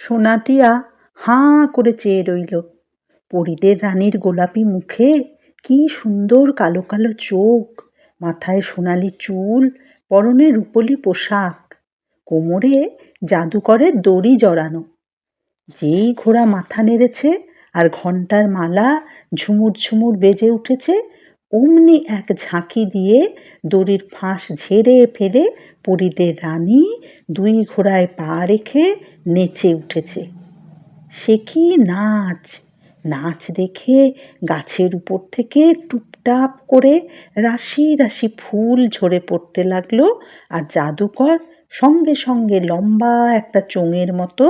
সোনাটিয়া হাঁ করে চেয়ে রইল। পরীদের রানীর গোলাপি মুখে কি সুন্দর কালো কালো চোখ, মাথায় সোনালি চুল, পরনে রুপোলি পোশাক, কোমরে জাদুকরের দড়ি জড়ানো। যেই ঘোড়া মাথা নেড়েছে আর ঘণ্টার মালা ঝুমুর ঝুমুর বেজে উঠেছে, অমনি এক ঝাঁকি দিয়ে দড়ির ফাঁস ঝেড়ে ফেলে পরীদের রানী দুই ঘোড়ায় পা রেখে নেচে উঠেছে। সে কি নাচ! নাচ দেখে গাছের উপর থেকে টুপটাপ করে রাশি রাশি ফুল ঝরে পড়তে লাগলো, আর জাদুকর সঙ্গে সঙ্গে লম্বা একটা চোঙের মতো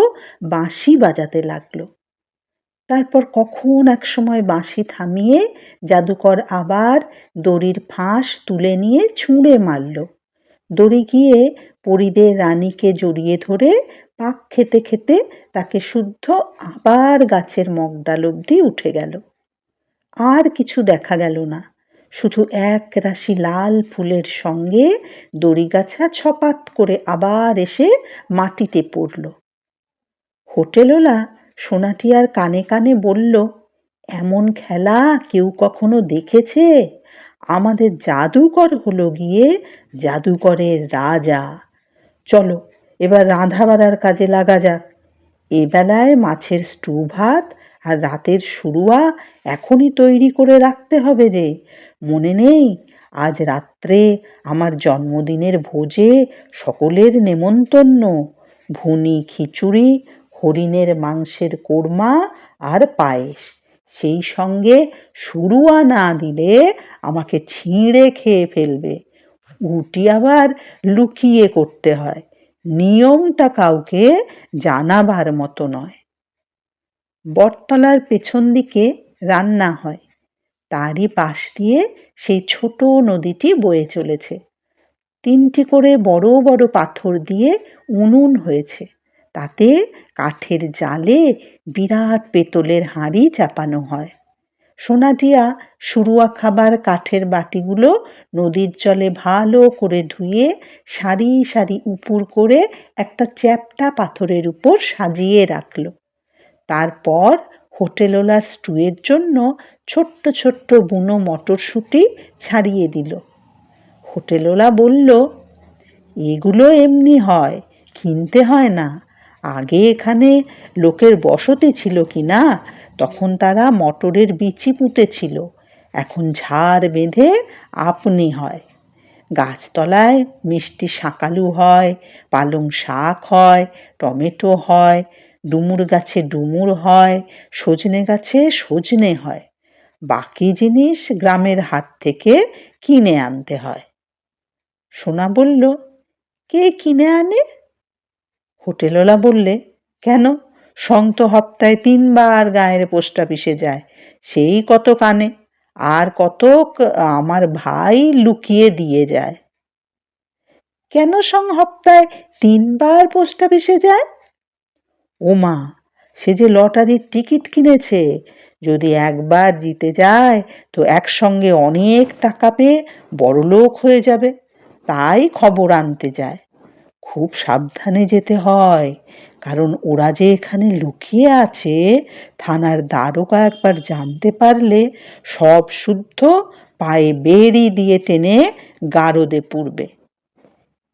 বাঁশি বাজাতে লাগলো। তারপর কখন এক সময় বাঁশি থামিয়ে জাদুকর আবার দড়ির ফাঁস তুলে নিয়ে ছুঁড়ে মারল। দড়ি গিয়ে পরীদের রানীকে জড়িয়ে ধরে পাক খেতে খেতে তাকে শুদ্ধ আবার গাছের মগডাল অবধি উঠে গেল। আর কিছু দেখা গেল না, শুধু এক রাশি লাল ফুলের সঙ্গে দড়িগাছা ছপাত করে আবার এসে মাটিতে পড়ল। হোটেলওয়ালা সোনাটিয়ার কানে কানে বলল, এমন খেলা কেউ কখনো দেখেছে? আমাদের জাদুকর হলো গিয়ে জাদুকরের রাজা। চলো এবার রাঁধা বাড়ার কাজে লাগা যাক। এবেলায় মাছের স্টু ভাত আর রাতের শুরুয়া এখনই তৈরি করে রাখতে হবে যে। মনে নেই আজ রাত্রে আমার জন্মদিনের ভোজে সকলের নেমন্তন্ন, ভুনি খিচুড়ি, হরিণের মাংসের কোরমা আর পায়েস, সেই সঙ্গে শুরুয়া না দিলে আমাকে ছিঁড়ে খেয়ে ফেলবে। রুটি আবার লুকিয়ে করতে হয়, নিয়মটা কাউকে জানাবার মতো নয়। বটতলার পেছন দিকে রান্না হয়, তারই পাশ দিয়ে সেই ছোট নদীটি বয়ে চলেছে। 3টি করে বড় বড় পাথর দিয়ে উনুন হয়েছে, তাতে কাঠের জালে বিরাট পেতলের হাঁড়ি চাপানো হয়। সোনাটিয়া শুরুয়া খাবার কাঠের বাটিগুলো নদীর জলে ভালো করে ধুয়ে সারি সারি উপুর করে একটা চ্যাপ্টা পাথরের উপর সাজিয়ে রাখল। তারপর হোটেলওয়ালার স্টুয়ের জন্য ছোট্ট ছোট্ট বুনো মটরশুঁটি ছাড়িয়ে দিল। হোটেলওয়ালা বলল, এগুলো এমনি হয়, কিনতে হয় না। আগে এখানে লোকের বসতি ছিল কি না, তখন তারা মটরের বিচি পুঁতেছিল, এখন ঝাড় বেঁধে আপনি হয়। গাছতলায় মিষ্টি শাকালু হয়, পালং শাক হয়, টমেটো হয়, ডুমুর গাছে ডুমুর হয়, সজনে গাছে সজনে হয়। বাকি জিনিস গ্রামের হাট থেকে কিনে আনতে হয়। সোনা বলল, কে কিনে আনে? হোটেলওয়ালা বললে, কেন, সং তো সপ্তাহে 3 বার গায়ের পোস্ট অফিসে যায়, সেই কত কানে, আর কত আমার ভাই লুকিয়ে দিয়ে যায়। কেন সং সপ্তাহে 3 বার পোস্ট অফিসে যায়? ওমা, সে যে লটারির টিকিট কিনেছে, যদি একবার জিতে যায় তো একসঙ্গে অনেক টাকা পেয়ে বড়লোক হয়ে যাবে, তাই খবর আনতে যায়। খুব সাবধানে যেতে হয়, কারণ ওরা যে এখানে লুকিয়ে আছে থানার দারোগা একবার জানতে পারলে সব শুদ্ধ পায়ে বেড়ি দিয়ে টেনে গারদে পুরবে।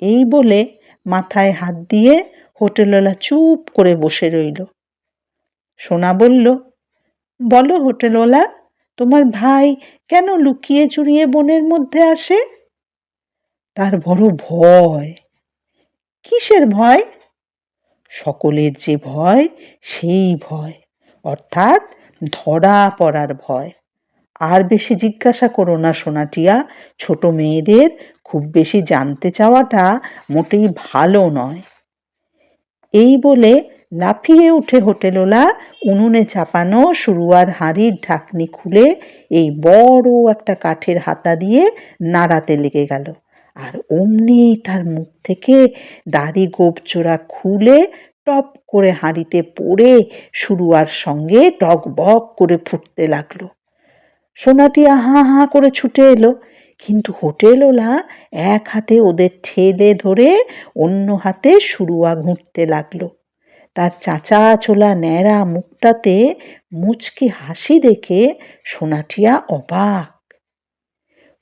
এই বলে মাথায় হাত দিয়ে হোটেলওয়ালা চুপ করে বসে রইল। সোনা বলল, বলো হোটেলওয়ালা, তোমার ভাই কেন লুকিয়ে চুরিয়ে বনের মধ্যে আসে? তার বড় ভয়। কিসের ভয়? সকলের যে ভয়, সেই ভয়, অর্থাৎ ধরা পড়ার ভয়। আর বেশি জিজ্ঞাসা করো না সোনাটিয়া, ছোট মেয়েদের খুব বেশি জানতে চাওয়াটা মোটেই ভালো নয়। এই বলে লাফিয়ে উঠে হোটেলওয়ালা উনুনে চাপানো শুরুয়ার হাঁড়ির ঢাকনি খুলে এই বড় একটা কাঠের হাতা দিয়ে নাড়াতে লেগে গেল, আর অমনি তার মুখ থেকে দাড়ি গোঁফজোড়া খুলে টপ করে হাঁড়িতে পড়ে শুরুয়ার সঙ্গে টগবগ করে ফুটতে লাগলো। সোনাটিয়া হাঁ হাঁ করে ছুটে এলো, কিন্তু হোটেলওয়ালা এক হাতে ওদের ঠেলে ধরে অন্য হাতে শুরুয়া ঘুঁটতে লাগলো। তার চাচা ছোলা ন্যাড়া মুখটাতে মুচকি হাসি দেখে সোনাটিয়া অবাক।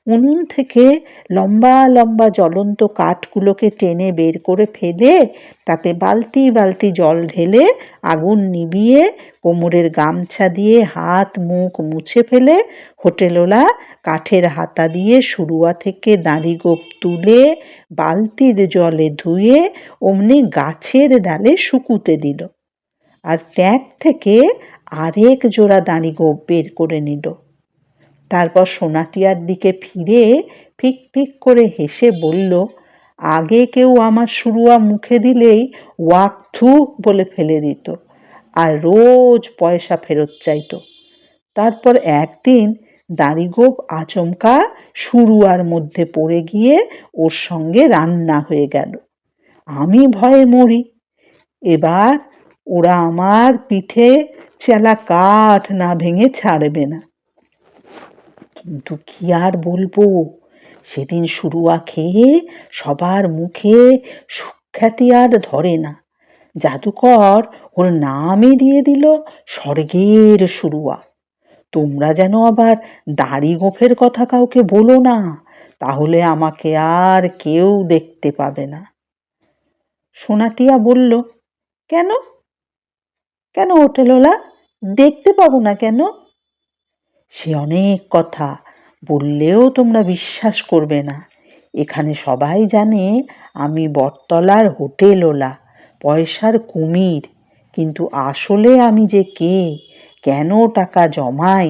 উনুন থেকে লম্বা লম্বা জ্বলন্ত কাঠগুলোকে টেনে বের করে ফেলে তাতে বালতি বালতি জল ঢেলে আগুন নিভিয়ে কোমরের গামছা দিয়ে হাত মুখ মুছে ফেলে হোটেলওয়ালা কাঠের হাতা দিয়ে শুরুয়া থেকে দাঁড়িগোপ তুলে বালতির জলে ধুয়ে অমনি গাছের ডালে শুকুতে দিল, আর ট্যাঙ্ক থেকে আরেক জোড়া দাঁড়িগোপ বের করে নিল। তারপর সোনাটিয়ার দিকে ফিরে ফিক ফিক করে হেসে বলল, আগে কেউ আমার শুরুয়া মুখে দিলেই ওয়াক থু বলে ফেলে দিত আর রোজ পয়সা ফেরত চাইতো। তারপর একদিন দাঁড়িগোপ আচমকা শুরুয়ার মধ্যে পড়ে গিয়ে ওর সঙ্গে রান্না হয়ে গেল। আমি ভয়ে মরি। এবার ওরা আমার পিঠে চেলা কাঠ না ভেঙে ছাড়বে না। কিন্তু কি আর বলবো, সেদিন শুরুয়া খেয়ে সবার মুখে সুখ্যাতি আর ধরে না। জাদুকর ওর নামই দিয়ে দিল স্বর্গের শুরুয়া। তোমরা যেন আবার দাড়ি গোঁফের কথা কাউকে বলো না, তাহলে আমাকে আর কেউ দেখতে পাবে না। সোনাটিয়া বলল, কেন কেন হোটেলওয়ালা, দেখতে পাবো না কেন? সে অনেক কথা, বললেও তোমরা বিশ্বাস করবে না। এখানে সবাই জানে আমি বটতলার হোটেলওয়ালা, পয়সার কুমির, কিন্তু আসলে আমি যে কে, কেন টাকা জমাই,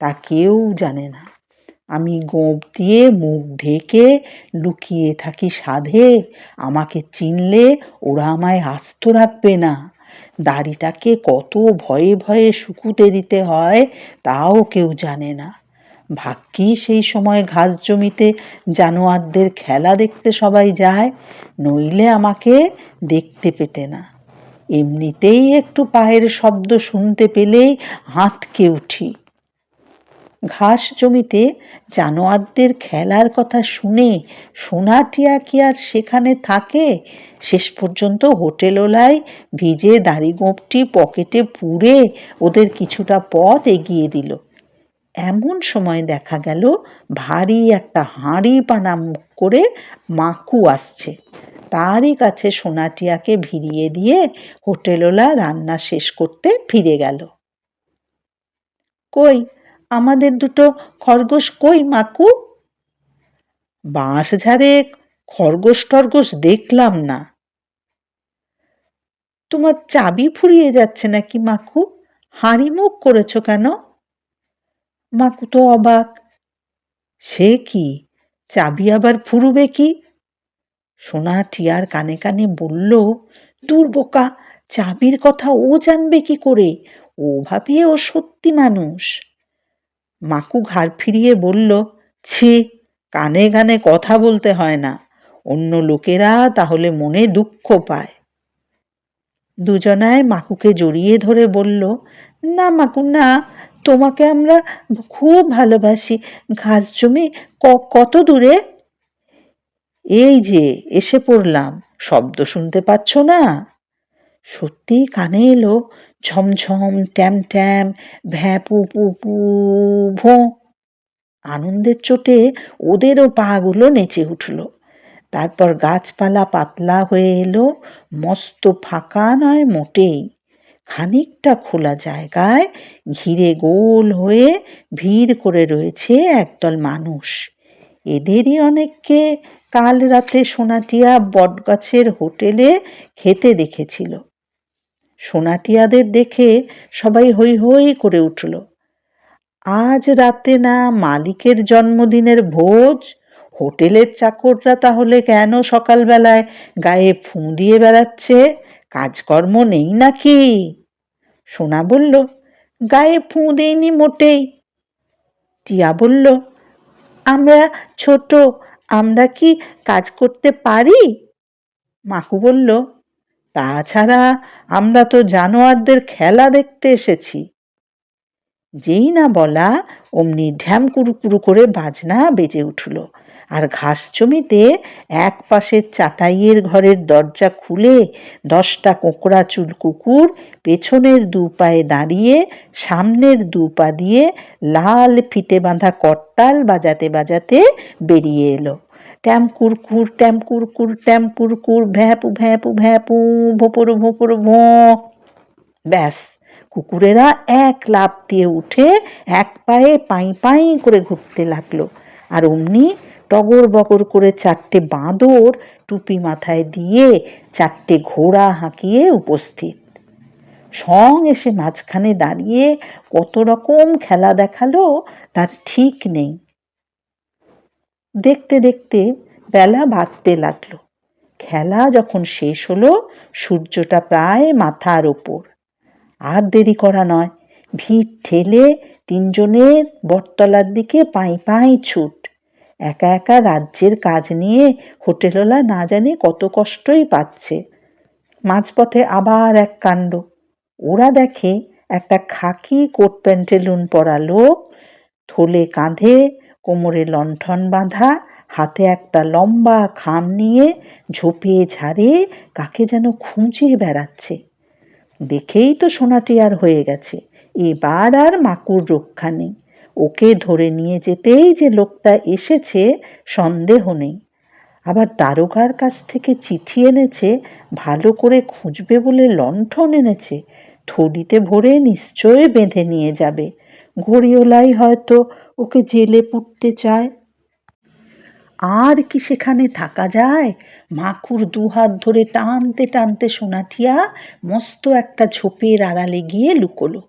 তা কেউ জানে না। আমি গোঁফ দিয়ে মুখ ঢেকে লুকিয়ে থাকি সাধে আমাকে চিনলে ওরা আমায় আস্ত রাখবে না। দাড়িটাকে কত ভয়ে ভয়ে শুকুতে দিতে হয় তাও কেউ জানে না। ভাগ্যিস সেই সময় ঘাস জমিতে জানোয়ারদের খেলা দেখতে সবাই যায়, নইলে আমাকে দেখতে পেতে না। এমনিতেই একটু পায়ের শব্দ শুনতে পেলেই আঁতকে উঠি। ঘাস জমিতে জানোয়ারদের খেলার কথা শুনে সোনাটিয়া কি আর সেখানে থাকে? শেষ পর্যন্ত হোটেলওয়ালাই ভিজে দাড়িগোঁফটি পকেটে পুরে ওদের কিছুটা পথ এগিয়ে দিল। এমন সময় দেখা গেল ভারী একটা হাঁড়ি পানা মুখ করে মাকু আসছে। তারই কাছে সোনাটিয়াকে ভিড়িয়ে দিয়ে হোটেলওয়ালা রান্না শেষ করতে ফিরে গেল। কই আমাদের দুটো খরগোশ কই মাকু? বাঁশ ঝাড়ে খরগোশ টরগোশ দেখলাম না। তোমার চাবি ফুরিয়ে যাচ্ছে নাকি মাকু? হাঁড়ি মুখ করেছো কেন? মাকু তো অবাক। সে কি, চাবি আবার ফুরুবে কি? সোনাটিয়ার কানে কানে বলল, দূর বোকা, চাবির কথা ও জানবে কি করে? ও ভাবে ও সত্যি মানুষ। মাকু ঘাড় ফিরিয়ে বলল, ছি, কানে কানে কথা বলতে হয় না, অন্য লোকেরা তাহলে মনে দুঃখ পায়। দুজনায় মাকুকে জড়িয়ে ধরে বলল, না মাকু না, তোমাকে আমরা খুব ভালোবাসি। ঘাস জমি কত দূরে? এই যে এসে পড়লাম, শব্দ শুনতে পাচ্ছ না? সত্যি কানে এলো ঝমঝম ট্যাম ট্যাম ভ্যাপু পু পু ভোঁ। আনন্দের চোটে ওদেরও পা গুলো নেচে উঠল। তারপর গাছপালা পাতলা হয়ে এলো, মস্ত ফাঁকা নয় মোটেই, খানিকটা খোলা জায়গায় ঘিরে গোল হয়ে ভিড় করে রয়েছে একদল মানুষ। এদেরই অনেককে কাল রাতে সোনাটিয়া বটগাছের হোটেলে খেতে দেখেছিল। সোনাটিয়াদের দেখে সবাই হৈ হৈ করে উঠল। আজ রাতে না মালিকের জন্মদিনের ভোজ? হোটেলের চাকররা তাহলে কেন সকালবেলায় গায়ে ফুঁ দিয়ে বেড়াচ্ছে? কাজকর্ম নেই নাকি? সোনা বলল, গায়ে ফুঁ দেয়নি মোটেই। টিয়া বলল, আমরা ছোট, আমরা কি কাজ করতে পারি? মাকু বলল, তাছাড়া আমরা তো জানোয়ারদের খেলা দেখতে এসেছি। যেই না বলা অমনি ঢ্যাম কুরুকুরু করে বাজনা বেজে উঠল, আর ঘাস জমিতে এক পাশের চাটাইয়ের ঘরের দরজা খুলে 10টা কোঁকড়া চুল কুকুর পেছনের দু পায়ে দাঁড়িয়ে সামনের দু পা দিয়ে লাল ফিতে বাঁধা করতাল বাজাতে বাজাতে বেরিয়ে এলো। ট্যাম কুরকুর ট্যাম কুরকুর ট্যাম কুরকুর, ভ্যাপু ভ্যাপু ভ্যাপু, ভোপর ভোপর ভোঁ। ব্যাস, কুকুরেরা এক লাফ দিয়ে উঠে এক পায়ে পাই পাই করে ঘুরতে লাগলো, আর অমনি টগর বগর করে 4টে বাঁদর টুপি মাথায় দিয়ে 4টে ঘোড়া হাঁকিয়ে উপস্থিত। সং এসে মাঝখানে দাঁড়িয়ে কত রকম খেলা দেখালো তার ঠিক নেই। দেখতে দেখতে বেলা বাড়তে লাগলো। খেলা যখন শেষ হলো, সূর্যটা প্রায় মাথার ওপর। আর দেরি করা নয়, ভিড় ঠেলে 3জনের বটতলার দিকে পাই পাই ছুট। একা একা রাজ্যের কাজ নিয়ে হোটেলওয়ালা না জানি কত কষ্টই পাচ্ছে। মাঝপথে আবার এক কাণ্ড। ওরা দেখে একটা খাকি কোট প্যান্টেলুন পরা লোক, থলে কাঁধে, কোমরে লণ্ঠন বাঁধা, হাতে একটা লম্বা খাম নিয়ে ঝোপে ঝাড়ে কাকে যেন খুঁজে বেড়াচ্ছে। দেখেই তো সোনাটি আর হয়ে গেছে, এবার আর মাকুর রক্ষা নেই। ওকে ধরে নিয়ে যেতেই যে লোকটা এসেছে সন্দেহ নেই। আবার দারোগার কাছ থেকে চিঠি এনেছে, ভালো করে খুঁজবে বলে লণ্ঠন এনেছে, থলিতে ভরে নিশ্চয়ই বেঁধে নিয়ে যাবে। ঘড়িওয়ালাই হয়তো ওকে জেলে পুরতে চায়। আর কি সেখানে থাকা যায়? মাকুর দুহাত ধরে টানতে টানতে সোনাটিয়া মস্ত একটা ঝোপের আড়ালে গিয়ে লুকোলো।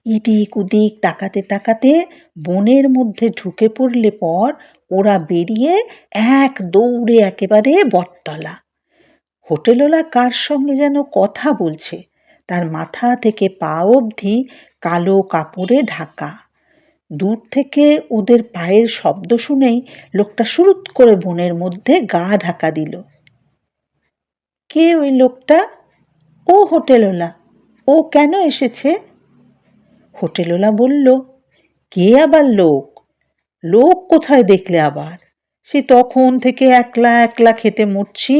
এদিক ওদিক তাকাতে তাকাতে বনের মধ্যে ঢুকে পড়লে পর ওরা বেরিয়ে এক দৌড়ে একেবারে বটতলা। হোটেলওয়ালা কার সঙ্গে যেন কথা বলছে, তার মাথা থেকে পা অবধি কালো কাপড়ে ঢাকা। দূর থেকে ওদের পায়ের শব্দ শুনেই লোকটা সুরুৎ করে বনের মধ্যে গা ঢাকা দিল। কে ওই লোকটা? ও হোটেলওয়ালা, ও কেন এসেছে? হোটেলওয়ালা বলল, কে আবার লোক? লোক কোথায় দেখলে আবার? সে তখন থেকে একলা একলা খেতে মরছি,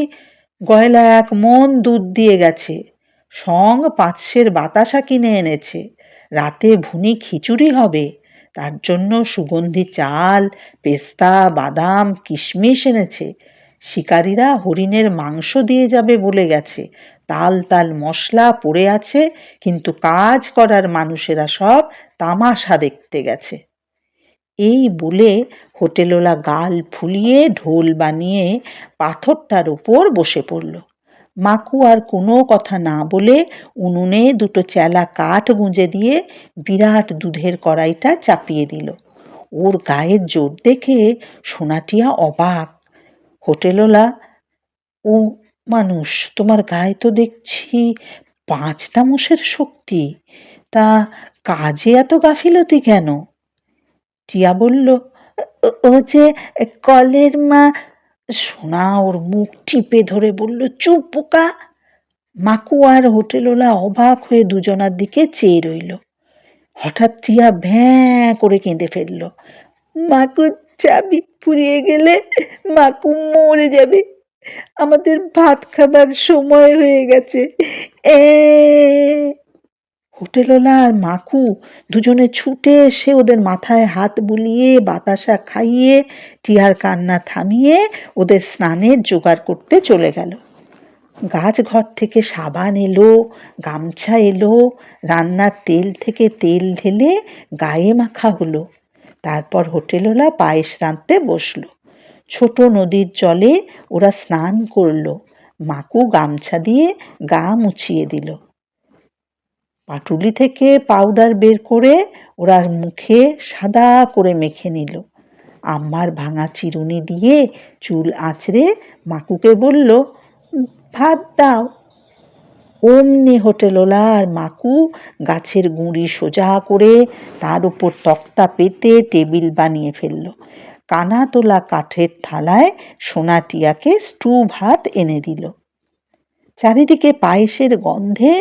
গয়লা 1 মণ দুধ দিয়ে গেছে, সং 5 সের বাতাসা কিনে এনেছে। রাতে ভুনি খিচুড়ি হবে, তার জন্য সুগন্ধি চাল, পেস্তা, বাদাম, কিশমিশ এনেছে। শিকারীরা হরিণের মাংস দিয়ে যাবে বলে গেছে। তাল তাল মশলা পড়ে আছে, কিন্তু কাজ করার মানুষেরা সব তামাশা দেখতে গেছে। এই বলে হোটেলওয়ালা গাল ফুলিয়ে ঢোল বানিয়ে পাথরটার উপর বসে পড়ল। মাকু আর কোনো কথা না বলে উনুনে 2টো চেলা কাঠ গুঁজে দিয়ে বিরাট দুধের কড়াইটা চাপিয়ে দিল। ওর গায়ের জোর দেখে সোনাটিয়া অবাক। হোটেলওয়ালা, ও মানুষ, তোমার গায়ে তো দেখছি 5টা মোষের শক্তি, তা কাজে এত গাফিলতি কেন? টিয়া বলল, ও যে কলের মা। সোনা ওর মুখ টিপে ধরে বলল, চুপ বোকা। মাকু আর হোটেলওয়ালা অবাক হয়ে দুজনার দিকে চেয়ে রইল। হঠাৎ টিয়া ভ্যাঁ করে কেঁদে ফেলল। মাকুর চাবি ফুরিয়ে গেলে মাকু মরে যাবে, আমাদের ভাত খাবার সময় হয়ে গেছে। এ হোটেলওয়ালা আর মাকু দুজনে ছুটে এসে ওদের মাথায় হাত বুলিয়ে বাতাসা খাইয়ে টিয়ার কান্না থামিয়ে ওদের স্নানের জোগাড় করতে চলে গেল। গাছঘর থেকে সাবান এলো, গামছা এলো, রান্নার তেল থেকে তেল ঢেলে গায়ে মাখা হলো। তারপর হোটেলওয়ালা পায়েস রাঁধতে বসলো। ছোট নদীর জলে ওরা স্নান করলো। মাকু গামছা দিয়ে গা মুছিয়ে দিল। পাটুলি থেকে পাউডার বের করে ওরা মুখে সাদা করে মেখে নিল। আম্মার ভাঙা চিরুনি দিয়ে চুল আঁচড়ে মাকুকে বলল, ভাত দাও। অমনি হোটেলওয়ালা আর মাকু গাছের গুঁড়ি সোজা করে তার উপর তক্তা পেতে টেবিল বানিয়ে ফেলল। কানা তোলা কাঠের থালায় সোনাটিয়াকে স্টু ভাত এনে দিল। চারিদিকে পায়েসের গন্ধে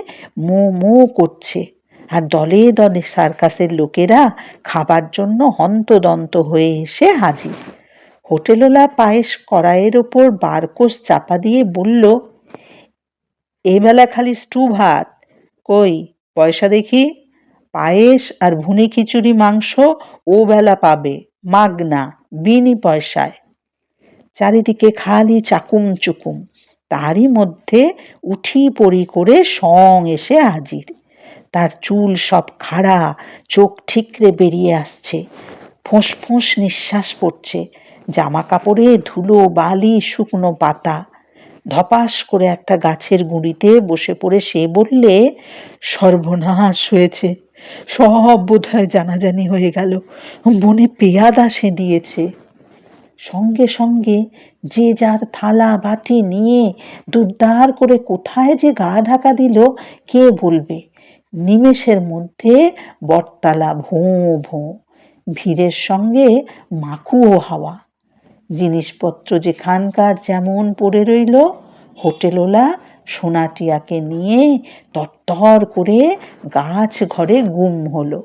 মো মো করছে। আর দলে দলে সার্কাসের লোকেরা খাবার জন্য হন্তদন্ত হয়ে এসে হাজির। হোটেলওয়ালা পায়েস কড়াইয়ের ওপর বারকোষ চাপা দিয়ে বলল, এবেলা খালি স্টু ভাত, কই পয়সা দেখি? পায়েস আর ভুনি খিচুড়ি মাংস ও বেলা পাবে, মাগনা, বিনি পয়সায়। চারিদিকে খালি চাকুম চুকুম। তারই মধ্যে উঠি পড়ি করে সং এসে হাজির। তার চুল সব খাড়া, চোখ ঠিকরে বেরিয়ে আসছে, ফোঁস ফোঁস নিঃশ্বাস পড়ছে, জামা কাপড়ে ধুলো বালি শুকনো পাতা। ধপাস করে একটা গাছের গুঁড়িতে বসে পড়ে সে বললে, সর্বনাশ হয়েছে, সব বোধহয় জানাজানি হয়ে গেল, বনে পেয়াদা সে দিয়েছে। সঙ্গে সঙ্গে যে যার থালা বাটি নিয়ে দুর্দার করে কোথায় যে গা ঢাকা দিল কে বলবে। নিমেষের মধ্যে বটতলা ভোঁ ভোঁ, ভিড়ের সঙ্গে মাখুও হাওয়া। জিনিসপত্র যেখানকার যেমন পড়ে রইল, হোটেলওয়ালা সোনাটিয়াকে নিয়ে তরতর করে গাছ ঘরে গুম হলো।